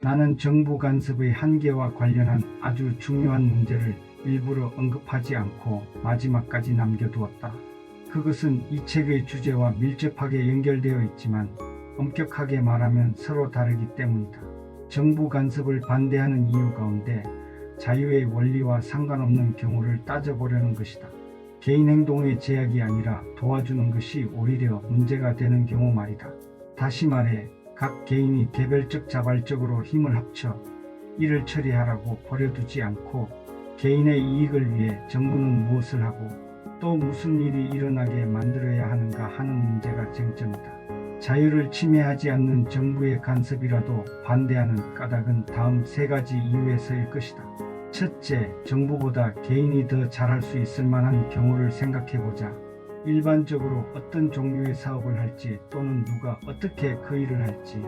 나는 정부 간섭의 한계와 관련한 아주 중요한 문제를 일부러 언급하지 않고 마지막까지 남겨두었다. 그것은 이 책의 주제와 밀접하게 연결되어 있지만 엄격하게 말하면 서로 다르기 때문이다. 정부 간섭을 반대하는 이유 가운데 자유의 원리와 상관없는 경우를 따져보려는 것이다. 개인 행동의 제약이 아니라 도와주는 것이 오히려 문제가 되는 경우 말이다. 다시 말해 각 개인이 개별적 자발적으로 힘을 합쳐 일을 처리하라고 버려두지 않고 개인의 이익을 위해 정부는 무엇을 하고 또 무슨 일이 일어나게 만들어야 하는가 하는 문제가 쟁점이다. 자유를 침해하지 않는 정부의 간섭이라도 반대하는 까닭은 다음 세 가지 이유에서일 것이다. 첫째, 정부보다 개인이 더 잘할 수 있을 만한 경우를 생각해보자. 일반적으로 어떤 종류의 사업을 할지 또는 누가 어떻게 그 일을 할지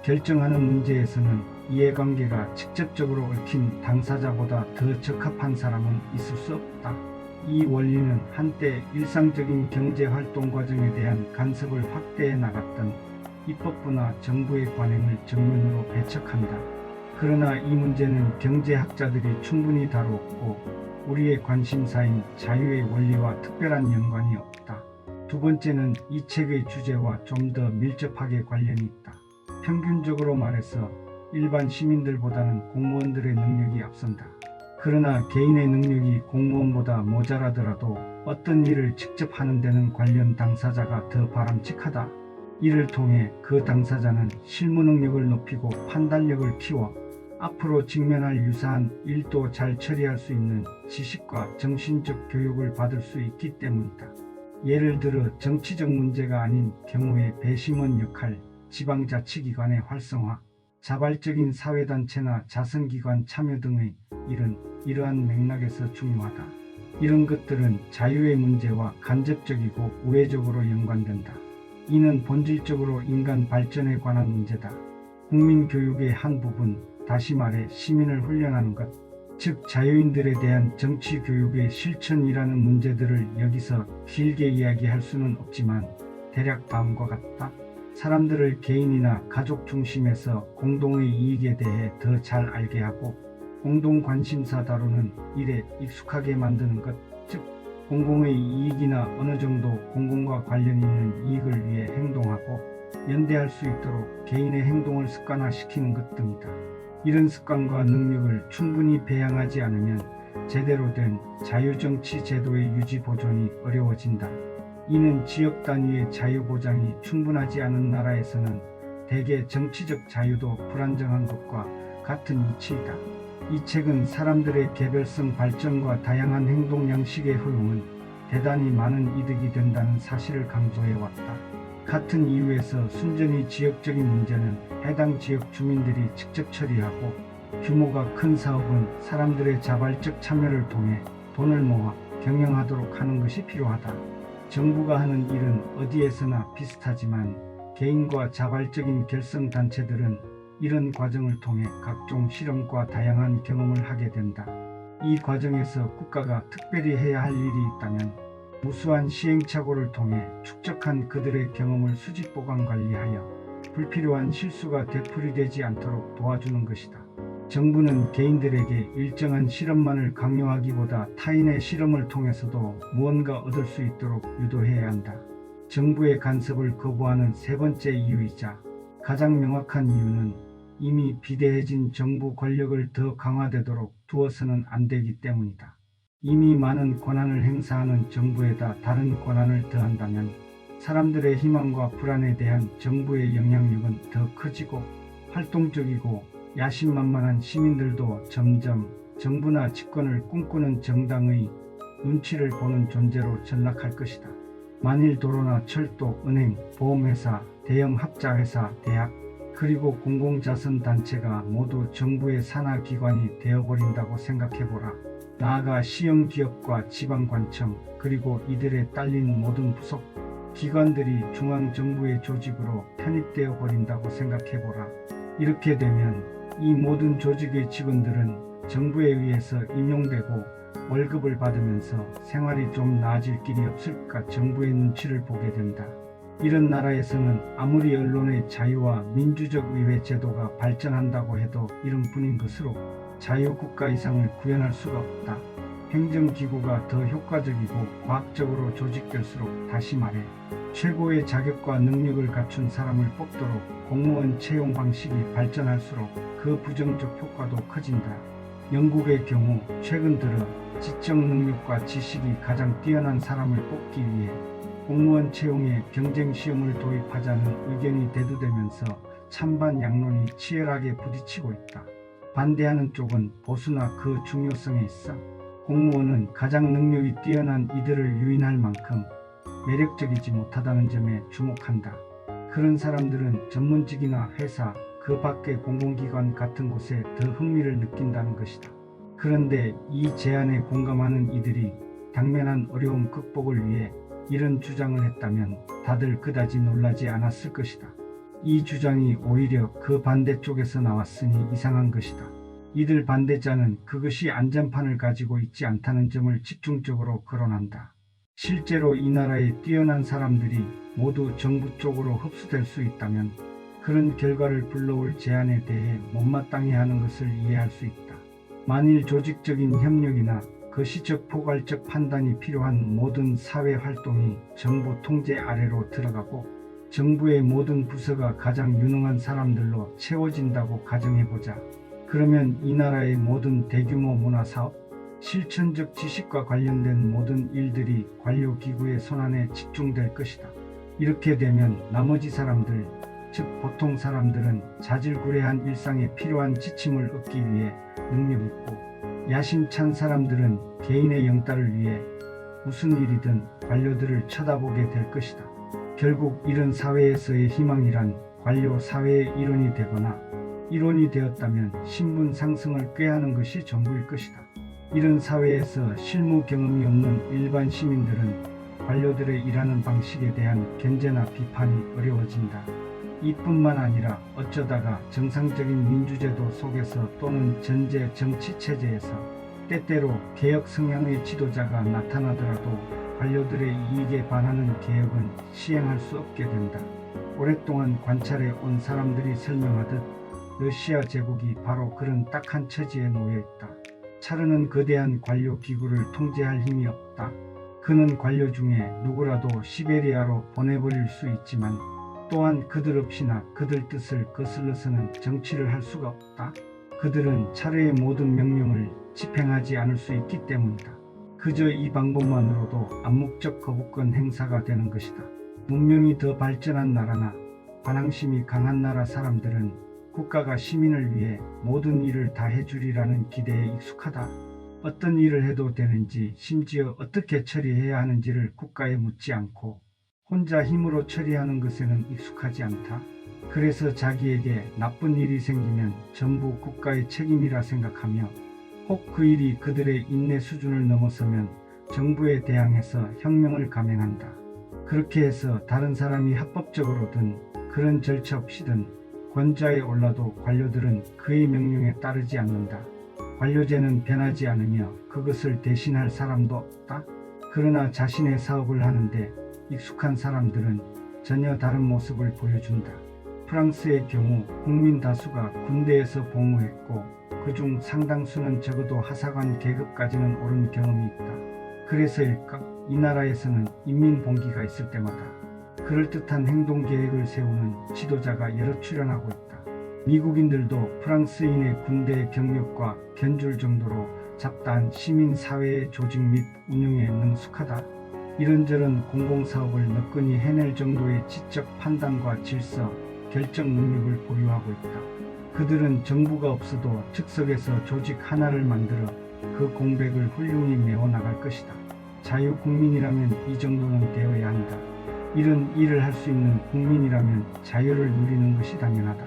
결정하는 문제에서는 이해관계가 직접적으로 얽힌 당사자보다 더 적합한 사람은 있을 수 없다. 이 원리는 한때 일상적인 경제활동 과정에 대한 간섭을 확대해 나갔던 입법부나 정부의 관행을 정면으로 배척한다. 그러나 이 문제는 경제학자들이 충분히 다루었고 우리의 관심사인 자유의 원리와 특별한 연관이 없다. 두 번째는 이 책의 주제와 좀 더 밀접하게 관련이 있다. 평균적으로 말해서 일반 시민들보다는 공무원들의 능력이 앞선다. 그러나 개인의 능력이 공무원보다 모자라더라도 어떤 일을 직접 하는 데는 관련 당사자가 더 바람직하다. 이를 통해 그 당사자는 실무 능력을 높이고 판단력을 키워 앞으로 직면할 유사한 일도 잘 처리할 수 있는 지식과 정신적 교육을 받을 수 있기 때문이다. 예를 들어 정치적 문제가 아닌 경우에 배심원 역할, 지방자치기관의 활성화, 자발적인 사회단체나 자선기관 참여 등의 일은 이러한 맥락에서 중요하다. 이런 것들은 자유의 문제와 간접적이고 우회적으로 연관된다. 이는 본질적으로 인간 발전에 관한 문제다. 국민교육의 한 부분, 다시 말해 시민을 훈련하는 것, 즉 자유인들에 대한 정치교육의 실천이라는 문제들을 여기서 길게 이야기할 수는 없지만 대략 다음과 같다. 사람들을 개인이나 가족 중심에서 공동의 이익에 대해 더 잘 알게 하고 공동 관심사 다루는 일에 익숙하게 만드는 것, 즉 공공의 이익이나 어느 정도 공공과 관련 있는 이익을 위해 행동하고 연대할 수 있도록 개인의 행동을 습관화시키는 것 등이다. 이런 습관과 능력을 충분히 배양하지 않으면 제대로 된 자유정치 제도의 유지 보존이 어려워진다. 이는 지역 단위의 자유 보장이 충분하지 않은 나라에서는 대개 정치적 자유도 불안정한 것과 같은 이치이다. 이 책은 사람들의 개별성 발전과 다양한 행동 양식의 허용은 대단히 많은 이득이 된다는 사실을 강조해왔다. 같은 이유에서 순전히 지역적인 문제는 해당 지역 주민들이 직접 처리하고 규모가 큰 사업은 사람들의 자발적 참여를 통해 돈을 모아 경영하도록 하는 것이 필요하다. 정부가 하는 일은 어디에서나 비슷하지만 개인과 자발적인 결성단체들은 이런 과정을 통해 각종 실험과 다양한 경험을 하게 된다. 이 과정에서 국가가 특별히 해야 할 일이 있다면 무수한 시행착오를 통해 축적한 그들의 경험을 수집 보관 관리하여 불필요한 실수가 되풀이되지 않도록 도와주는 것이다. 정부는 개인들에게 일정한 실험만을 강요하기보다 타인의 실험을 통해서도 무언가 얻을 수 있도록 유도해야 한다. 정부의 간섭을 거부하는 세 번째 이유이자 가장 명확한 이유는 이미 비대해진 정부 권력을 더 강화되도록 두어서는 안 되기 때문이다. 이미 많은 권한을 행사하는 정부에다 다른 권한을 더한다면 사람들의 희망과 불안에 대한 정부의 영향력은 더 커지고 활동적이고 야심만만한 시민들도 점점 정부나 집권을 꿈꾸는 정당의 눈치를 보는 존재로 전락할 것이다. 만일 도로나 철도, 은행, 보험회사, 대형 합자회사, 대학, 그리고 공공자선단체가 모두 정부의 산하기관이 되어버린다고 생각해보라. 나아가 시형기업과 지방관청, 그리고 이들에 딸린 모든 부속 기관들이 중앙정부의 조직으로 편입되어 버린다고 생각해보라. 이렇게 되면 이 모든 조직의 직원들은 정부에 의해서 임용되고 월급을 받으면서 생활이 좀 나아질 길이 없을까 정부의 눈치를 보게 된다. 이런 나라에서는 아무리 언론의 자유와 민주적 의회 제도가 발전한다고 해도 이름뿐인 것으로 자유국가 이상을 구현할 수가 없다. 행정기구가 더 효과적이고 과학적으로 조직될수록, 다시 말해 최고의 자격과 능력을 갖춘 사람을 뽑도록 공무원 채용 방식이 발전할수록 그 부정적 효과도 커진다. 영국의 경우 최근 들어 지적 능력과 지식이 가장 뛰어난 사람을 뽑기 위해 공무원 채용에 경쟁 시험을 도입하자는 의견이 대두되면서 찬반 양론이 치열하게 부딪히고 있다. 반대하는 쪽은 보수나 그 중요성에 있어 공무원은 가장 능력이 뛰어난 이들을 유인할 만큼 매력적이지 못하다는 점에 주목한다. 그런 사람들은 전문직이나 회사, 그 밖의 공공기관 같은 곳에 더 흥미를 느낀다는 것이다. 그런데 이 제안에 공감하는 이들이 당면한 어려움 극복을 위해 이런 주장을 했다면 다들 그다지 놀라지 않았을 것이다. 이 주장이 오히려 그 반대쪽에서 나왔으니 이상한 것이다. 이들 반대자는 그것이 안전판을 가지고 있지 않다는 점을 집중적으로 거론한다. 실제로 이 나라의 뛰어난 사람들이 모두 정부 쪽으로 흡수될 수 있다면 그런 결과를 불러올 제안에 대해 못마땅해 하는 것을 이해할 수 있다. 만일 조직적인 협력이나 거시적 포괄적 판단이 필요한 모든 사회 활동이 정부 통제 아래로 들어가고 정부의 모든 부서가 가장 유능한 사람들로 채워진다고 가정해보자. 그러면 이 나라의 모든 대규모 문화사업, 실천적 지식과 관련된 모든 일들이 관료기구의 손안에 집중될 것이다. 이렇게 되면 나머지 사람들, 즉 보통 사람들은 자질구레한 일상에 필요한 지침을 얻기 위해 능력 있고, 야심찬 사람들은 개인의 영달을 위해 무슨 일이든 관료들을 쳐다보게 될 것이다. 결국 이런 사회에서의 희망이란 관료 사회의 일원이 되거나 일원이 되었다면 신분 상승을 꾀하는 것이 전부일 것이다. 이런 사회에서 실무 경험이 없는 일반 시민들은 관료들의 일하는 방식에 대한 견제나 비판이 어려워진다. 이뿐만 아니라 어쩌다가 정상적인 민주제도 속에서 또는 전제 정치체제에서 때때로 개혁 성향의 지도자가 나타나더라도 관료들의 이익에 반하는 개혁은 시행할 수 없게 된다. 오랫동안 관찰해 온 사람들이 설명하듯 러시아 제국이 바로 그런 딱한 처지에 놓여 있다. 차르는 거대한 관료 기구를 통제할 힘이 없다. 그는 관료 중에 누구라도 시베리아로 보내버릴 수 있지만 또한 그들 없이나 그들 뜻을 거슬러서는 정치를 할 수가 없다. 그들은 차르의 모든 명령을 집행하지 않을 수 있기 때문이다. 그저 이 방법만으로도 암묵적 거부권 행사가 되는 것이다. 문명이 더 발전한 나라나 반항심이 강한 나라 사람들은 국가가 시민을 위해 모든 일을 다 해주리라는 기대에 익숙하다. 어떤 일을 해도 되는지, 심지어 어떻게 처리해야 하는지를 국가에 묻지 않고 혼자 힘으로 처리하는 것에는 익숙하지 않다. 그래서 자기에게 나쁜 일이 생기면 전부 국가의 책임이라 생각하며 혹 그 일이 그들의 인내 수준을 넘어서면 정부에 대항해서 혁명을 감행한다. 그렇게 해서 다른 사람이 합법적으로든 그런 절차 없이든 권좌에 올라도 관료들은 그의 명령에 따르지 않는다. 관료제는 변하지 않으며 그것을 대신할 사람도 없다. 그러나 자신의 사업을 하는데 익숙한 사람들은 전혀 다른 모습을 보여준다. 프랑스의 경우 국민 다수가 군대에서 복무했고 그중 상당수는 적어도 하사관 계급까지는 오른 경험이 있다. 그래서일까? 이 나라에서는 인민봉기가 있을 때마다 그럴듯한 행동계획을 세우는 지도자가 여러 출연하고 있다. 미국인들도 프랑스인의 군대 경력과 견줄 정도로 잡다한 시민사회의 조직 및 운영에 능숙하다. 이런저런 공공사업을 너끈히 해낼 정도의 지적 판단과 질서, 결정 능력을 보유하고 있다. 그들은 정부가 없어도 즉석에서 조직 하나를 만들어 그 공백을 훌륭히 메워나갈 것이다. 자유국민이라면 이 정도는 되어야 한다. 이런 일을 할 수 있는 국민이라면 자유를 누리는 것이 당연하다.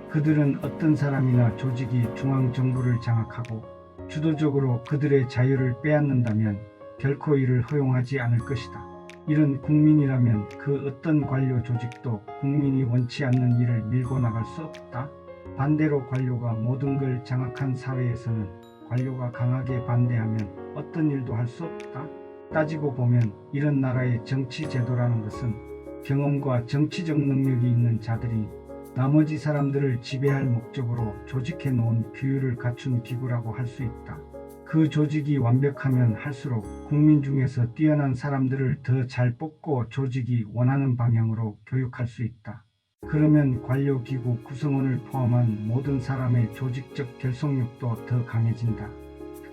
그들은 어떤 사람이나 조직이 중앙정부를 장악하고 주도적으로 그들의 자유를 빼앗는다면 결코 이를 허용하지 않을 것이다. 이런 국민이라면 그 어떤 관료 조직도 국민이 원치 않는 일을 밀고 나갈 수 없다. 반대로 관료가 모든 걸 장악한 사회에서는 관료가 강하게 반대하면 어떤 일도 할 수 없다. 따지고 보면 이런 나라의 정치 제도라는 것은 경험과 정치적 능력이 있는 자들이 나머지 사람들을 지배할 목적으로 조직해 놓은 규율을 갖춘 기구라고 할 수 있다. 그 조직이 완벽하면 할수록 국민 중에서 뛰어난 사람들을 더 잘 뽑고 조직이 원하는 방향으로 교육할 수 있다. 그러면 관료기구 구성원을 포함한 모든 사람의 조직적 결속력도 더 강해진다.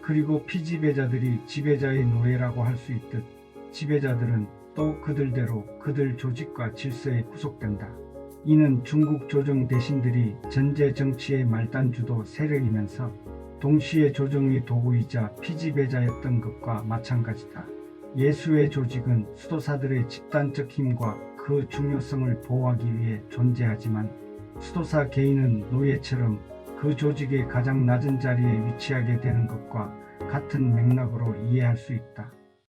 그리고 피지배자들이 지배자의 노예라고 할 수 있듯 지배자들은 또 그들대로 그들 조직과 질서에 구속된다. 이는 중국 조정 대신들이 전제 정치의 말단주도 세력이면서 동시에 조정의 도구이자 피지배자였던 것과 마찬가지다. 예수의 조직은 수도사들의 집단적 힘과 그 중요성을 보호하기 위해 존재하지만 수도사 개인은 노예처럼 그 조직의 가장 낮은 자리에 위치하게 되는 것과 같은 맥락으로 이해할 수 있다.